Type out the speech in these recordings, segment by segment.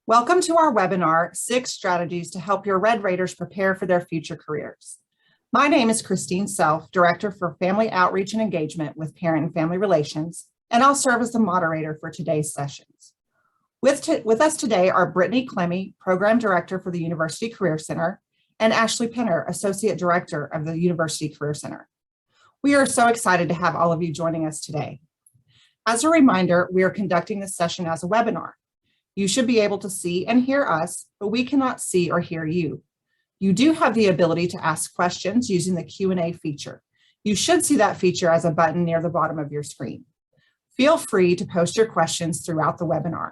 Welcome to our webinar, 6 Strategies to Help Your Red Raiders Prepare for Their Future Careers. My name is Christine Self, Director for Family Outreach and Engagement with Parent and Family Relations, and I'll serve as the moderator for today's sessions. With us today are Brittany Clemmie, Program Director for the University Career Center, and Ashley Penner, Associate Director of the University Career Center. We are so excited to have all of you joining us today. As a reminder, we are conducting this session as a webinar. You should be able to see and hear us, but we cannot see or hear you. You do have the ability to ask questions using the Q&A feature. You should see that feature as a button near the bottom of your screen. Feel free to post your questions throughout the webinar.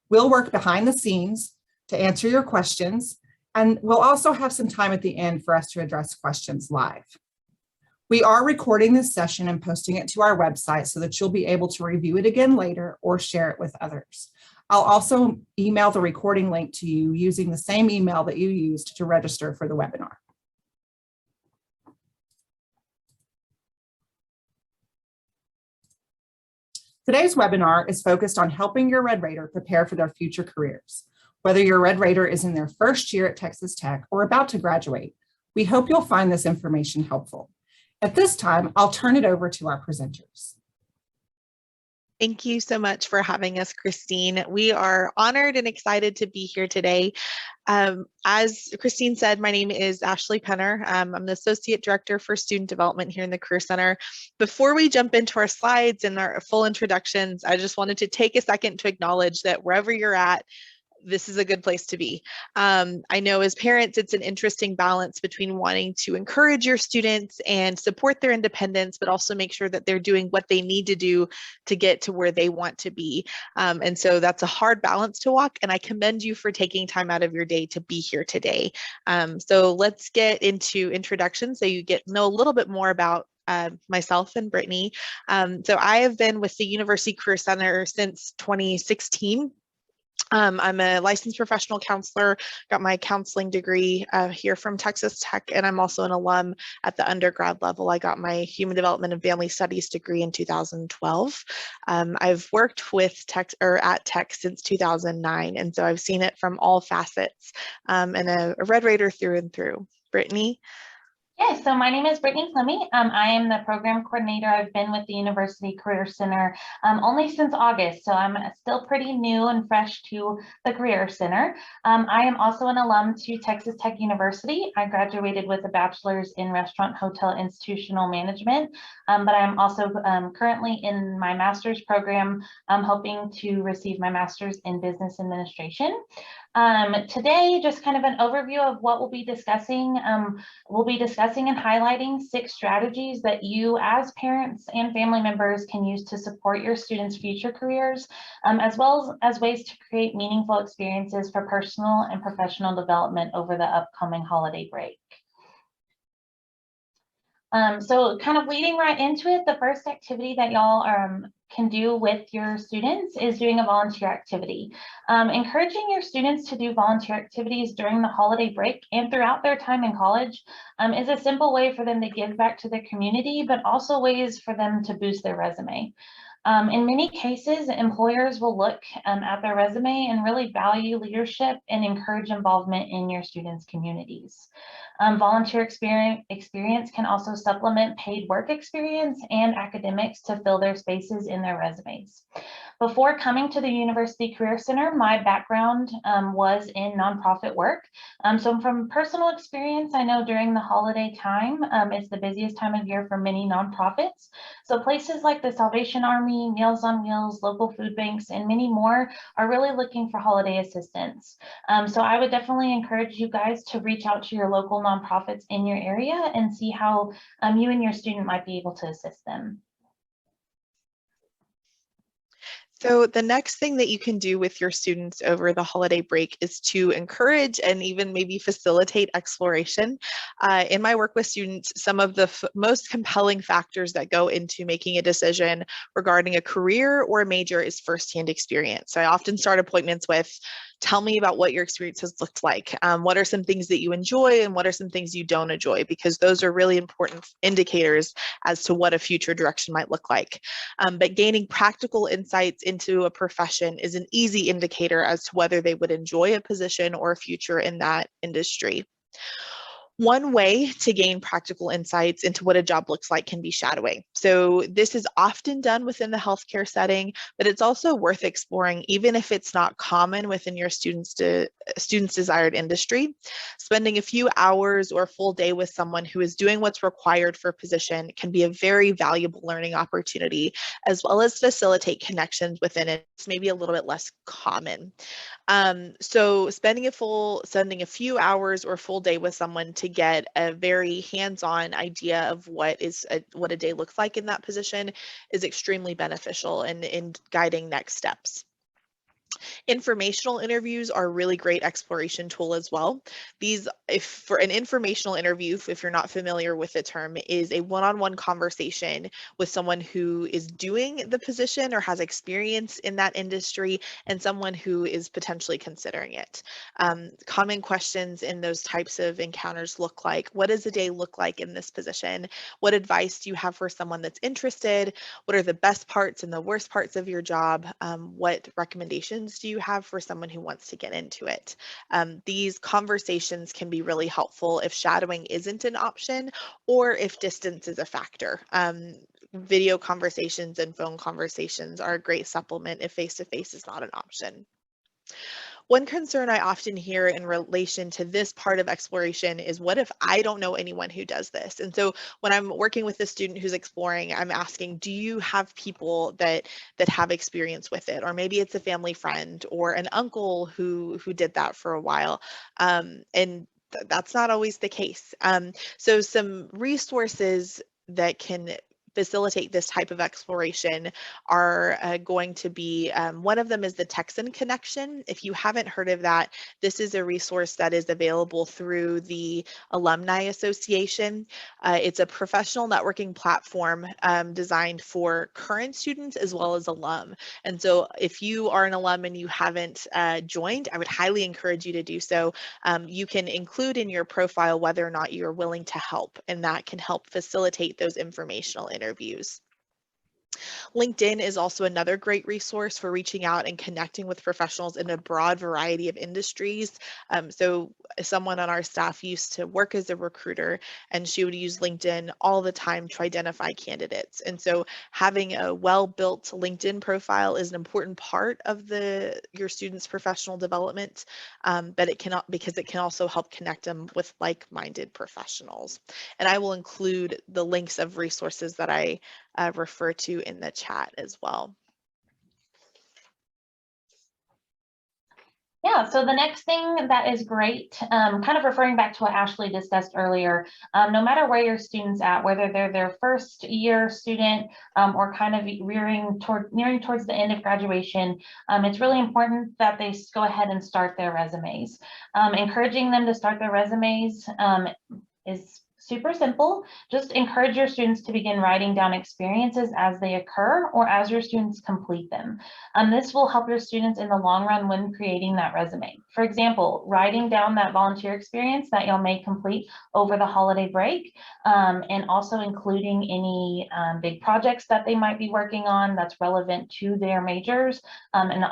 We'll work behind the scenes to answer your questions, and we'll also have some time at the end for us to address questions live. We are recording this session and posting it to our website so that you'll be able to review it again later or share it with others. I'll also email the recording link to you using the same email that you used to register for the webinar. Today's webinar is focused on helping your Red Raider prepare for their future careers. Whether your Red Raider is in their first year at Texas Tech or about to graduate, we hope you'll find this information helpful. At this time, I'll turn it over to our presenters. Thank you so much for having us, Christine. We are honored and excited to be here today. As Christine said, my name is Ashley Penner. I'm the Associate Director for Student Development here in the Career Center. Before we jump into our slides and our full introductions, I just wanted to take a second to acknowledge that wherever you're at, this is a good place to be. I know as parents, it's an interesting balance between wanting to encourage your students and support their independence, but also make sure that they're doing what they need to do to get to where they want to be. And so that's a hard balance to walk, and I commend you for taking time out of your day to be here today. So let's get into introductions so you get to know a little bit more about myself and Brittany. So I have been with the University Career Center since 2016. I'm a licensed professional counselor, got my counseling degree here from Texas Tech, and I'm also an alum at the undergrad level. I got my Human Development and Family Studies degree in 2012. I've worked with at Tech since 2009, and so I've seen it from all facets, and a Red Raider through and through. Brittany? Yeah, so my name is Brittany Clemmie. I am the program coordinator. I've been with the University Career Center only since August, so I'm still pretty new and fresh to the Career Center. I am also an alum to Texas Tech University. I graduated with a bachelor's in restaurant, hotel, institutional management, but I'm also currently in my master's program, hoping to receive my master's in business administration. Today, just kind of an overview of what we'll be discussing. We'll be discussing and highlighting 6 strategies that you as parents and family members can use to support your students' future careers, as well as ways to create meaningful experiences for personal and professional development over the upcoming holiday break. So kind of leading right into it, the first activity that y'all can do with your students is doing a volunteer activity. Encouraging your students to do volunteer activities during the holiday break and throughout their time in college is a simple way for them to give back to their community, but also ways for them to boost their resume. In many cases, employers will look at their resume and really value leadership and encourage involvement in your students' communities. Volunteer experience can also supplement paid work experience and academics to fill their spaces in their resumes. Before coming to the University Career Center, my background was in nonprofit work. So from personal experience, I know during the holiday time, it's the busiest time of year for many nonprofits. So places like the Salvation Army, Meals on Wheels, local food banks, and many more are really looking for holiday assistance. So I would definitely encourage you guys to reach out to your local nonprofits in your area and see how you and your student might be able to assist them. So the next thing that you can do with your students over the holiday break is to encourage and even maybe facilitate exploration. In my work with students, some of the most compelling factors that go into making a decision regarding a career or a major is firsthand experience. So I often start appointments with, Tell me about what your experience has looked like. What are some things that you enjoy and what are some things you don't enjoy? Because those are really important indicators as to what a future direction might look like. But gaining practical insights into a profession is an easy indicator as to whether they would enjoy a position or a future in that industry. One way to gain practical insights into what a job looks like can be shadowing. So this is often done within the healthcare setting, but it's also worth exploring even if it's not common within your students' desired industry. Spending a few hours or a full day with someone who is doing what's required for a position can be a very valuable learning opportunity, as well as facilitate connections within it. It's maybe a little bit less common. So spending a few hours or a full day with someone to get a very hands-on idea of what a day looks like in that position is extremely beneficial in guiding next steps. Informational interviews are a really great exploration tool as well. If for an informational interview, if you're not familiar with the term, is a one-on-one conversation with someone who is doing the position or has experience in that industry and someone who is potentially considering it. Common questions in those types of encounters look like, what does a day look like in this position? What advice do you have for someone that's interested? What are the best parts and the worst parts of your job? What recommendations do you have for someone who wants to get into it? These conversations can be really helpful if shadowing isn't an option or if distance is a factor. Video conversations and phone conversations are a great supplement if face-to-face is not an option. One concern I often hear in relation to this part of exploration is, what if I don't know anyone who does this? And so when I'm working with a student who's exploring, I'm asking, do you have people that have experience with it? Or maybe it's a family friend or an uncle who did that for a while. And that's not always the case. So some resources that can facilitate this type of exploration are going to be, one of them is the Texan Connection. If you haven't heard of that, this is a resource that is available through the Alumni Association. It's a professional networking platform designed for current students as well as alum. And so if you are an alum and you haven't joined, I would highly encourage you to do so. You can include in your profile whether or not you're willing to help, and that can help facilitate those informational interviews. LinkedIn is also another great resource for reaching out and connecting with professionals in a broad variety of industries. So someone on our staff used to work as a recruiter, and she would use LinkedIn all the time to identify candidates. And so having a well-built LinkedIn profile is an important part of your students' professional development, but because it can also help connect them with like-minded professionals. And I will include the links of resources that I refer to in the chat as well. Yeah, so the next thing that is great, kind of referring back to what Ashley discussed earlier, no matter where your student's at, whether they're their first year student or kind of nearing towards the end of graduation, it's really important that they go ahead and start their resumes. Encouraging them to start their resumes is super simple. Just encourage your students to begin writing down experiences as they occur or as your students complete them. This will help your students in the long run when creating that resume. For example, writing down that volunteer experience that y'all may complete over the holiday break, and also including any big projects that they might be working on that's relevant to their majors, and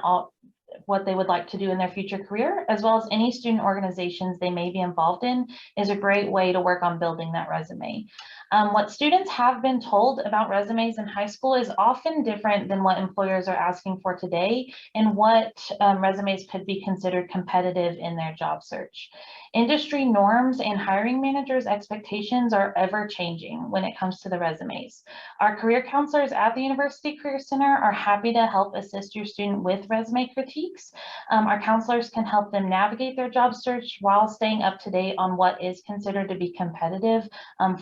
what they would like to do in their future career, as well as any student organizations they may be involved in, is a great way to work on building that resume. What students have been told about resumes in high school is often different than what employers are asking for today and what resumes could be considered competitive in their job search. Industry norms and hiring managers' expectations are ever changing when it comes to the resumes. Our career counselors at the University Career Center are happy to help assist your student with resume critiques. Our counselors can help them navigate their job search while staying up to date on what is considered to be competitive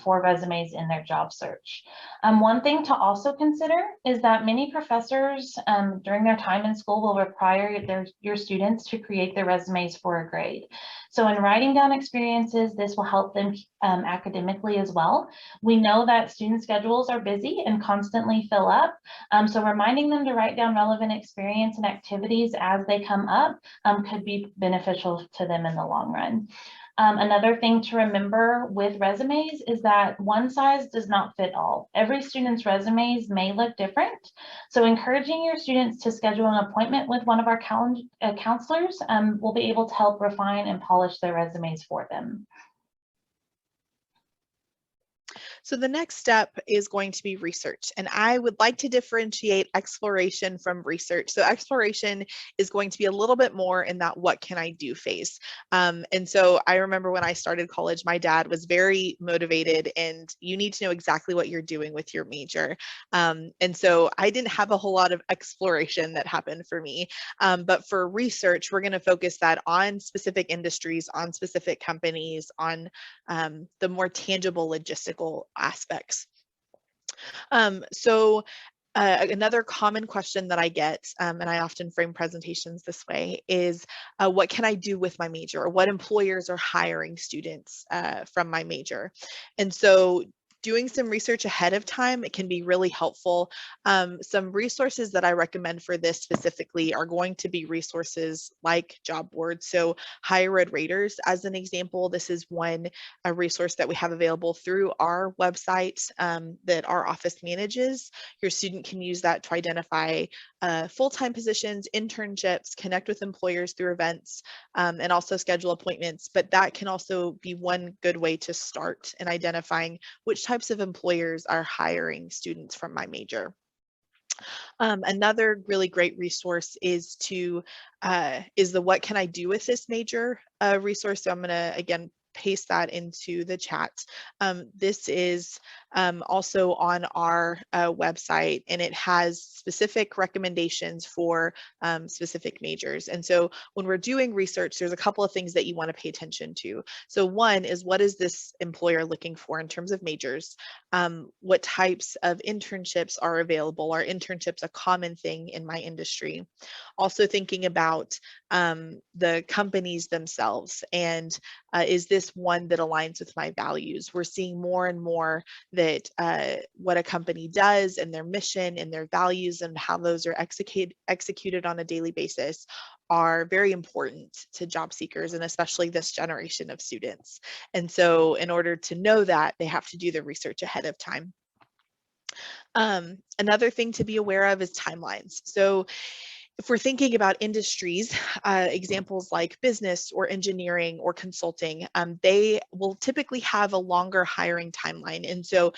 for resumes in their job search. One thing to also consider is that many professors during their time in school will require your students to create their resumes for a grade. So in writing down experiences, this will help them academically as well. We know that student schedules are busy and constantly fill up. So reminding them to write down relevant experience and activities as as they come up could be beneficial to them in the long run. Another thing to remember with resumes is that one size does not fit all. Every student's resumes may look different. So encouraging your students to schedule an appointment with one of our counselors will be able to help refine and polish their resumes for them. So the next step is going to be research, and I would like to differentiate exploration from research. So exploration is going to be a little bit more in that what can I do phase. And so I remember when I started college, my dad was very motivated and you need to know exactly what you're doing with your major. And so I didn't have a whole lot of exploration that happened for me. But for research, we're going to focus that on specific industries, on specific companies, on the more tangible logistical aspects. Another common question that I get, and I often frame presentations this way, is what can I do with my major, or what employers are hiring students from my major? And so doing some research ahead of time, it can be really helpful. Some resources that I recommend for this specifically are going to be resources like job boards. So Higher Ed Raters, as an example, this is a resource that we have available through our website that our office manages. Your student can use that to identify full-time positions, internships, connect with employers through events, and also schedule appointments. But that can also be one good way to start in identifying which types of employers are hiring students from my major. Another really great resource is the what can I do with this major resource. So I'm going to again paste that into the chat. This is also on our website, and it has specific recommendations for specific majors. And so when we're doing research, there's a couple of things that you want to pay attention to. So one is, what is this employer looking for in terms of majors? What types of internships are available? Are internships a common thing in my industry? Also thinking about the companies themselves, and is this one that aligns with my values? We're seeing more and more that what a company does and their mission and their values and how those are executed on a daily basis are very important to job seekers, and especially this generation of students. And so in order to know that, they have to do the research ahead of time. Another thing to be aware of is timelines. So if we're thinking about industries, examples like business or engineering or consulting, they will typically have a longer hiring timeline. And so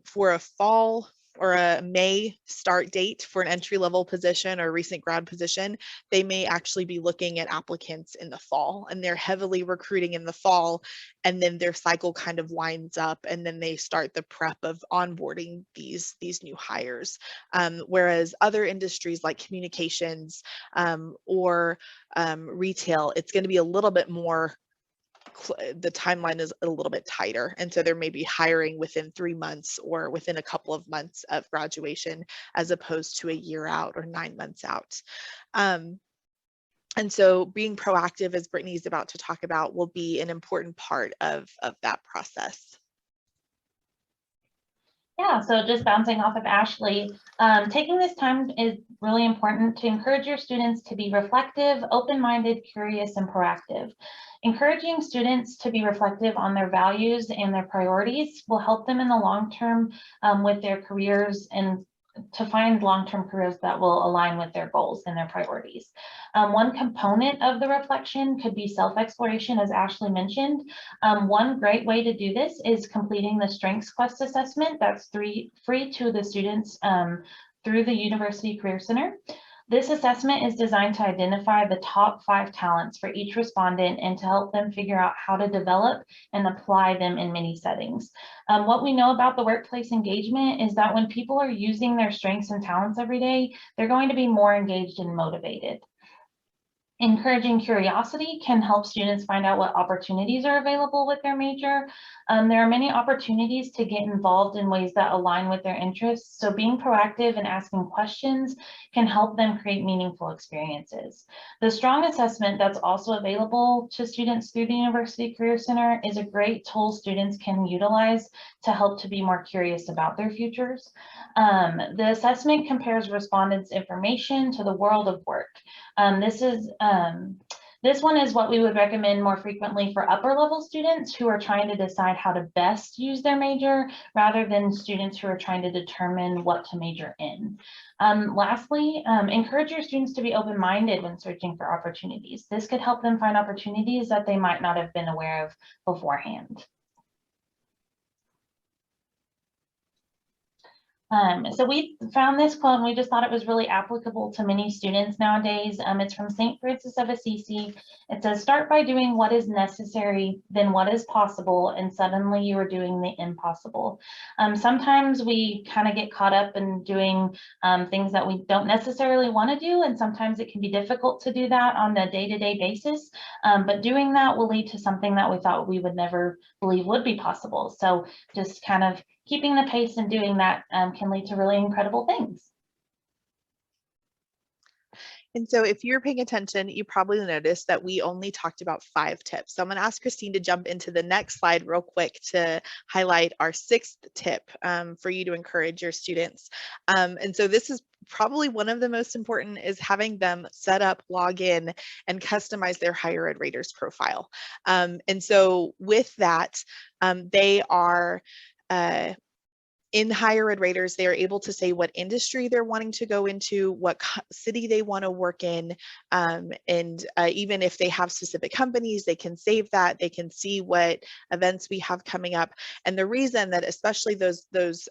for a fall or a May start date for an entry-level position or recent grad position, they may actually be looking at applicants in the fall, and they're heavily recruiting in the fall, and then their cycle kind of winds up, and then they start the prep of onboarding these new hires. Whereas other industries like communications or retail, it's going to be a little bit more, the timeline is a little bit tighter. And so there may be hiring within 3 months or within a couple of months of graduation, as opposed to a year out or 9 months out. And so being proactive, as Brittany's about to talk about, will be an important part of that process. Yeah, so just bouncing off of Ashley, taking this time is really important to encourage your students to be reflective, open-minded, curious, and proactive. Encouraging students to be reflective on their values and their priorities will help them in the long term with their careers, and to find long-term careers that will align with their goals and their priorities. One component of the reflection could be self-exploration, as Ashley mentioned. One great way to do this is completing the Strengths Quest assessment that's free to the students through the University Career Center. This assessment is designed to identify the top 5 talents for each respondent and to help them figure out how to develop and apply them in many settings. What we know about the workplace engagement is that when people are using their strengths and talents every day, they're going to be more engaged and motivated. Encouraging curiosity can help students find out what opportunities are available with their major. There are many opportunities to get involved in ways that align with their interests, so being proactive and asking questions can help them create meaningful experiences. The strong assessment that's also available to students through the University Career Center is a great tool students can utilize to help to be more curious about their futures. The assessment compares respondents' information to the world of work. This one is what we would recommend more frequently for upper level students who are trying to decide how to best use their major, rather than students who are trying to determine what to major in. Lastly, encourage your students to be open-minded when searching for opportunities. This could help them find opportunities that they might not have been aware of beforehand. So we found this quote and we just thought it was really applicable to many students nowadays. It's from St. Francis of Assisi. It says, "Start by doing what is necessary, then what is possible, and suddenly you are doing the impossible." Sometimes we kind of get caught up in doing things that we don't necessarily want to do, and sometimes it can be difficult to do that on a day-to-day basis, but doing that will lead to something that we thought we would never believe would be possible. So just kind of keeping the pace and doing that can lead to really incredible things. And so if you're paying attention, you probably noticed that we only talked about 5 tips. So I'm going to ask Christine to jump into the next slide real quick to highlight our 6th tip for you to encourage your students. And so this is probably one of the most important, is having them set up, log in, and customize their higher ed raters profile. And so with that, they are in higher ed raters, they are able to say what industry they're wanting to go into, what city they want to work in, and even if they have specific companies, they can save that. They can see what events we have coming up. And the reason that especially those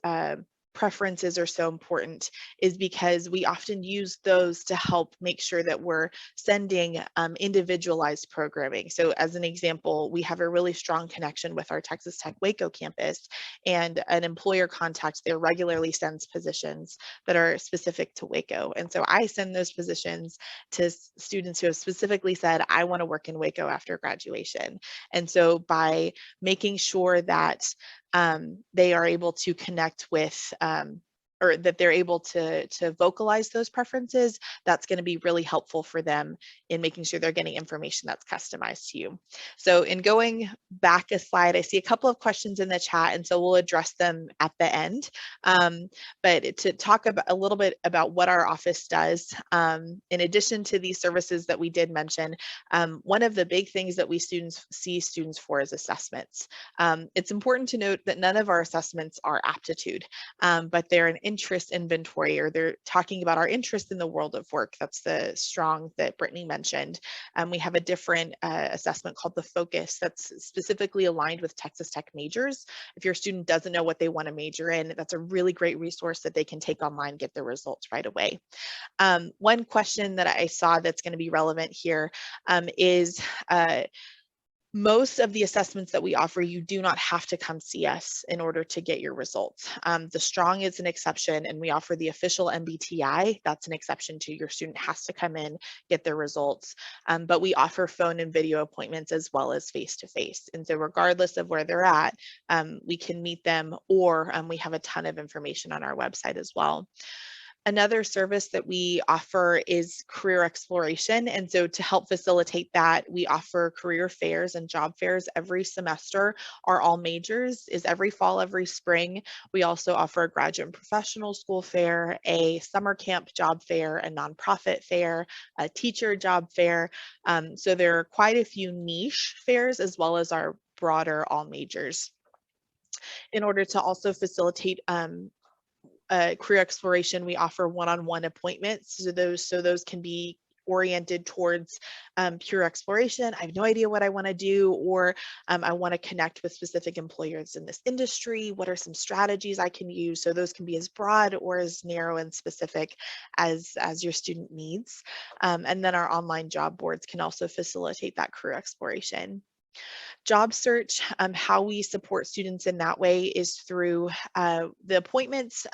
preferences are so important is because we often use those to help make sure that we're sending individualized programming. So as an example, we have a really strong connection with our Texas Tech Waco campus, and an employer contact there regularly sends positions that are specific to Waco. And so I send those positions to students who have specifically said, I want to work in Waco after graduation. And so by making sure that they are able to connect with or that they're able to vocalize those preferences, that's going to be really helpful for them in making sure they're getting information that's customized to you. So in going back a slide, I see a couple of questions in the chat, and so we'll address them at the end. But to talk about a little bit about what our office does, in addition to these services that we did mention, one of the big things that we see students for is assessments. It's important to note that none of our assessments are aptitude, but they're an interest inventory, or they're talking about our interest in the world of work. That's the strong that Brittany mentioned. We have a different assessment called the Focus that's specifically aligned with Texas Tech majors. If your student doesn't know what they want to major in, that's a really great resource that they can take online, get the results right away. One question that I saw that's going to be relevant here is most of the assessments that we offer, you do not have to come see us in order to get your results. The strong is an exception, and we offer the official MBTI. That's an exception to your student has to come in, get their results. But we offer phone and video appointments as well as face-to-face. And so regardless of where they're at, we can meet them, or we have a ton of information on our website as well. Another service that we offer is career exploration. And so to help facilitate that, we offer career fairs and job fairs every semester. Our all majors is every fall, every spring. We also offer a graduate and professional school fair, a summer camp job fair, a nonprofit fair, a teacher job fair. So there are quite a few niche fairs as well as our broader all majors. In order to also facilitate career exploration, we offer one-on-one appointments. So those can be oriented towards pure exploration. I have no idea what I want to do, or I want to connect with specific employers in this industry. What are some strategies I can use? So those can be as broad or as narrow and specific as your student needs. And then our online job boards can also facilitate that career exploration. Job search, how we support students in that way is through the appointments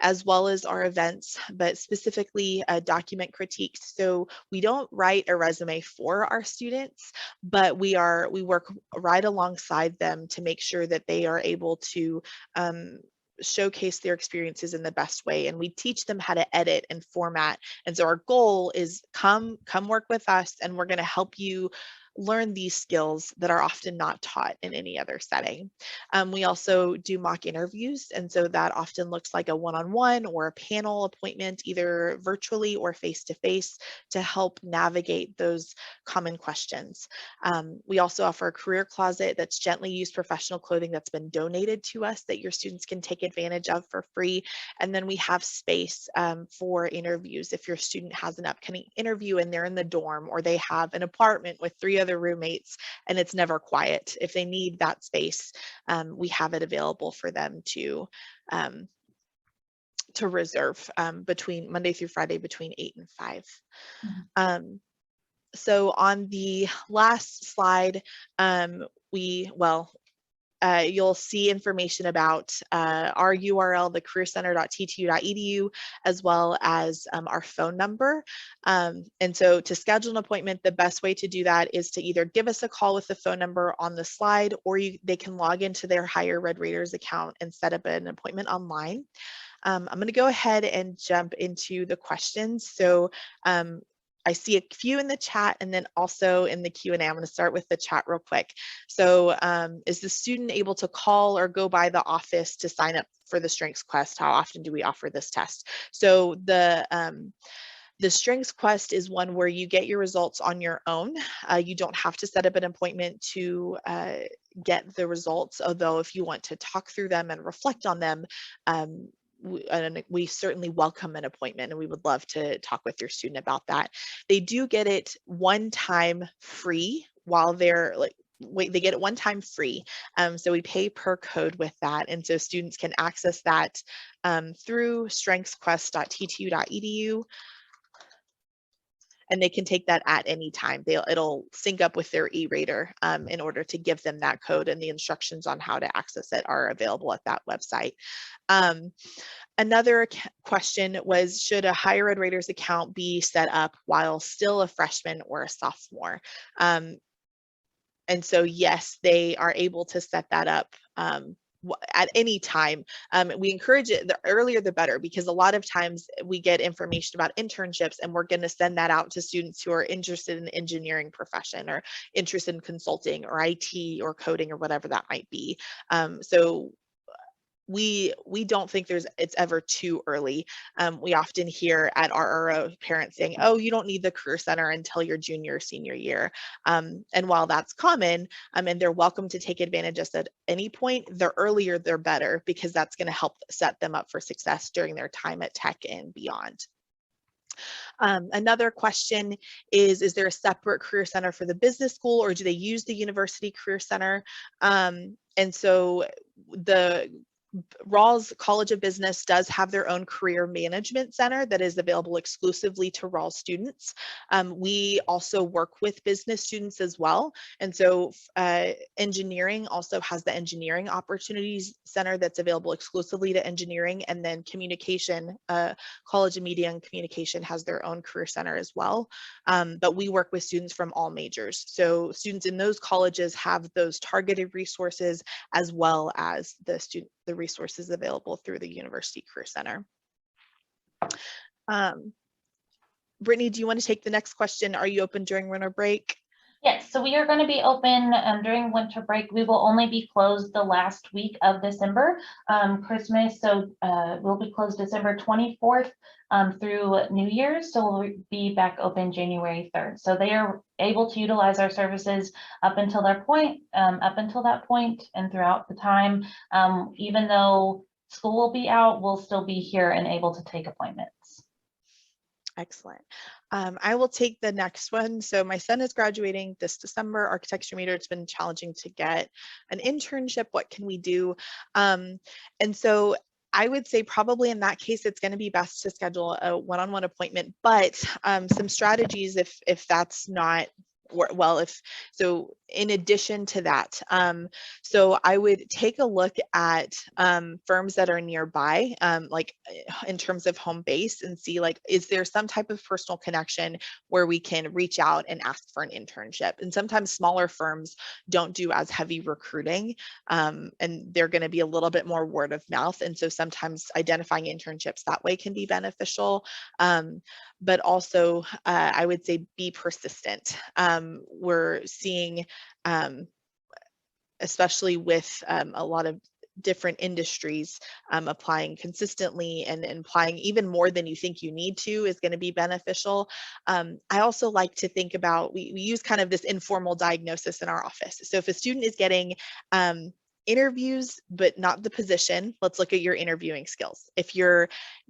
as well as our events, but specifically document critiques. So we don't write a resume for our students, but we work right alongside them to make sure that they are able to showcase their experiences in the best way, and we teach them how to edit and format. And so our goal is come work with us, and we're going to help you learn these skills that are often not taught in any other setting. We also do mock interviews, and so that often looks like a one-on-one or a panel appointment, either virtually or face-to-face, to help navigate those common questions. We also offer a career closet that's gently used professional clothing that's been donated to us that your students can take advantage of for free. And then we have space for interviews. If your student has an upcoming interview and they're in the dorm, or they have an apartment with 3 other roommates and it's never quiet, if they need that space, we have it available for them to reserve between Monday through Friday between 8 and 5. Mhm. So on the last slide, you'll see information about our URL, the careercenter.ttu.edu, as well as our phone number. And so to schedule an appointment, the best way to do that is to either give us a call with the phone number on the slide, or they can log into their Higher Red Raiders account and set up an appointment online. I'm going to go ahead and jump into the questions. So I see a few in the chat, and then also in the Q&A. I'm going to start with the chat real quick. So is the student able to call or go by the office to sign up for the Strengths Quest? How often do we offer this test? So the Strengths Quest is one where you get your results on your own. You don't have to set up an appointment to get the results, although if you want to talk through them and reflect on them, we certainly welcome an appointment, and we would love to talk with your student about that. They do get it one time free while they're they get it one time free. So we pay per code with that. And so students can access that through strengthsquest.ttu.edu. And they can take that at any time. It'll sync up with their e-rater in order to give them that code, and the instructions on how to access it are available at that website. Another question was, should a Higher Ed Raiders account be set up while still a freshman or a sophomore? And so yes, they are able to set that up at any time. We encourage it, the earlier the better, because a lot of times we get information about internships and we're going to send that out to students who are interested in the engineering profession, or interested in consulting or IT or coding or whatever that might be. So we don't think it's ever too early. We often hear at RRO parents saying, oh, you don't need the Career Center until your junior or senior year. And while that's common, and they're welcome to take advantage of at any point, the earlier they're better, because that's going to help set them up for success during their time at Tech and beyond. Another question is there a separate Career Center for the business school, or do they use the University Career Center? And so the Rawls College of Business does have their own career management center that is available exclusively to Rawls students. We also work with business students as well. And so engineering also has the Engineering Opportunities Center that's available exclusively to engineering. And then communication, College of Media and Communication has their own career center as well. But we work with students from all majors. So students in those colleges have those targeted resources, as well as the resources available through the University Career Center. Brittany, do you want to take the next question? Are you open during winter break? Yes, so we are going to be open during winter break. We will only be closed the last week of December, Christmas. So we'll be closed December 24th through New Year's. So we'll be back open January 3rd. So they are able to utilize our services up until that point, and throughout the time. Even though school will be out, we'll still be here and able to take appointments. Excellent. I will take the next one. So my son is graduating this December, architecture major. It's been challenging to get an internship. What can we do? And so I would say probably in that case, it's going to be best to schedule a one-on-one appointment, but some strategies if that's not well, if so, in addition to that, so I would take a look at firms that are nearby, like in terms of home base, and see like, is there some type of personal connection where we can reach out and ask for an internship? And sometimes smaller firms don't do as heavy recruiting, and they're going to be a little bit more word of mouth. And so sometimes identifying internships that way can be beneficial. But also, I would say be persistent. We're seeing, especially with a lot of different industries, applying consistently and applying even more than you think you need to is going to be beneficial. I also like to think about, we use kind of this informal diagnosis in our office. So if a student is getting interviews but not the position, let's look at your interviewing skills. If you're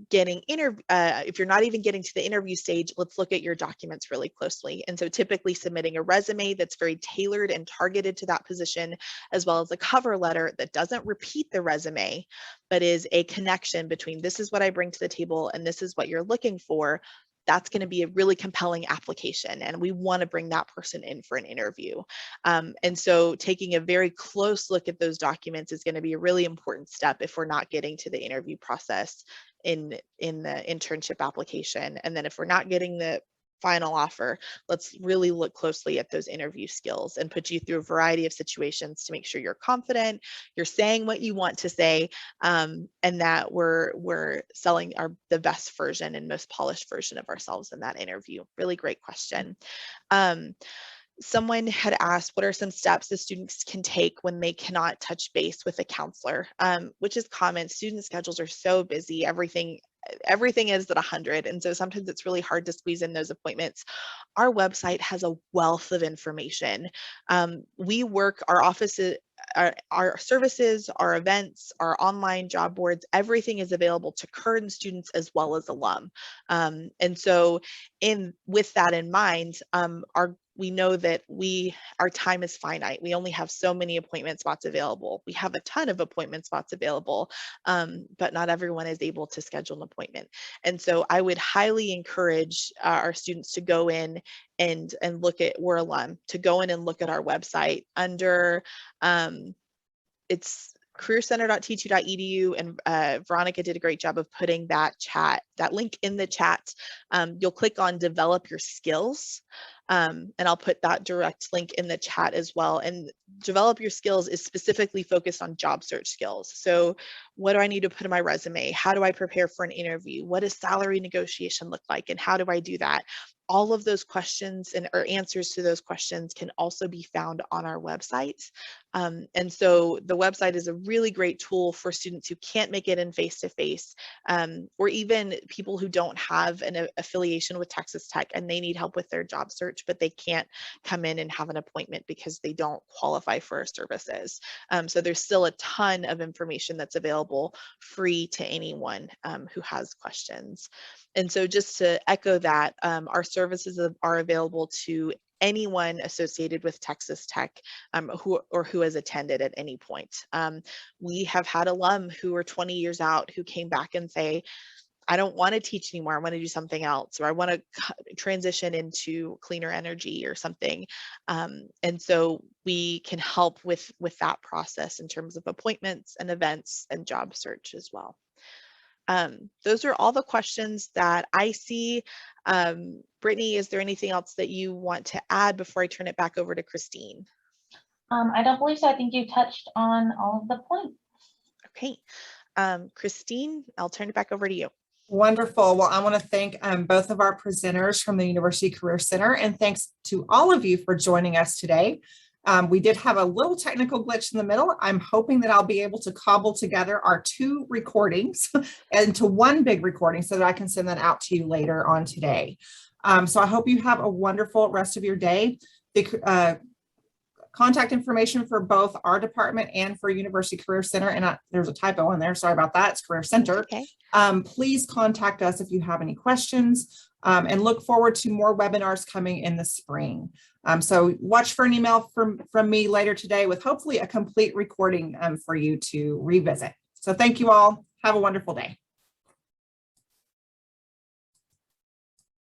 getting if you're not even getting to the interview stage, let's look at your documents really closely. And so typically submitting a resume that's very tailored and targeted to that position, as well as a cover letter that doesn't repeat the resume, but is a connection between this is what I bring to the table and this is what you're looking for. That's going to be a really compelling application, and we want to bring that person in for an interview. And so taking a very close look at those documents is going to be a really important step if we're not getting to the interview process in the internship application. And then if we're not getting the final offer, let's really look closely at those interview skills and put you through a variety of situations to make sure you're confident, you're saying what you want to say, and that we're selling the best version and most polished version of ourselves in that interview. Really great question. Someone had asked, what are some steps the students can take when they cannot touch base with a counselor, which is common. Student schedules are so busy. Everything is at 100. And so sometimes it's really hard to squeeze in those appointments. Our website has a wealth of information. Our offices, our services, our events, our online job boards, everything is available to current students as well as alum. And so with that in mind, we know that our time is finite. We only have so many appointment spots available. We have a ton of appointment spots available, but not everyone is able to schedule an appointment. And so I would highly encourage our students to go in and look at, we're alum, to go in and look at our website under, it's careercenter.t2.edu, and Veronica did a great job of putting that link in the chat. You'll click on develop your skills, and I'll put that direct link in the chat as well. And develop your skills is specifically focused on job search skills. So what do I need to put in my resume? How do I prepare for an interview? What does salary negotiation look like? And how do I do that? All of those questions or answers to those questions can also be found on our website. And so the website is a really great tool for students who can't make it in face-to-face, or even people who don't have an affiliation with Texas Tech and they need help with their job search, but they can't come in and have an appointment because they don't qualify for our services. So there's still a ton of information that's available free to anyone who has questions. And so just to echo that, our services are available to anyone associated with Texas Tech, who has attended at any point. We have had alum who are 20 years out who came back and say, I don't want to teach anymore. I want to do something else, or I want to transition into cleaner energy or something. And so we can help with that process in terms of appointments and events and job search as well. Those are all the questions that I see. Brittany, is there anything else that you want to add before I turn it back over to Christine? I don't believe so. I think you touched on all of the points. Okay. Christine, I'll turn it back over to you. Wonderful. Well, I want to thank both of our presenters from the University Career Center, and thanks to all of you for joining us today. We did have a little technical glitch in the middle. I'm hoping that I'll be able to cobble together our 2 recordings into one big recording so that I can send that out to you later on today. So I hope you have a wonderful rest of your day. The contact information for both our department and for University Career Center, and there's a typo in there, sorry about that, it's Career Center. Okay. Please contact us if you have any questions, and look forward to more webinars coming in the spring. So watch for an email from me later today with hopefully a complete recording for you to revisit. So thank you all. Have a wonderful day.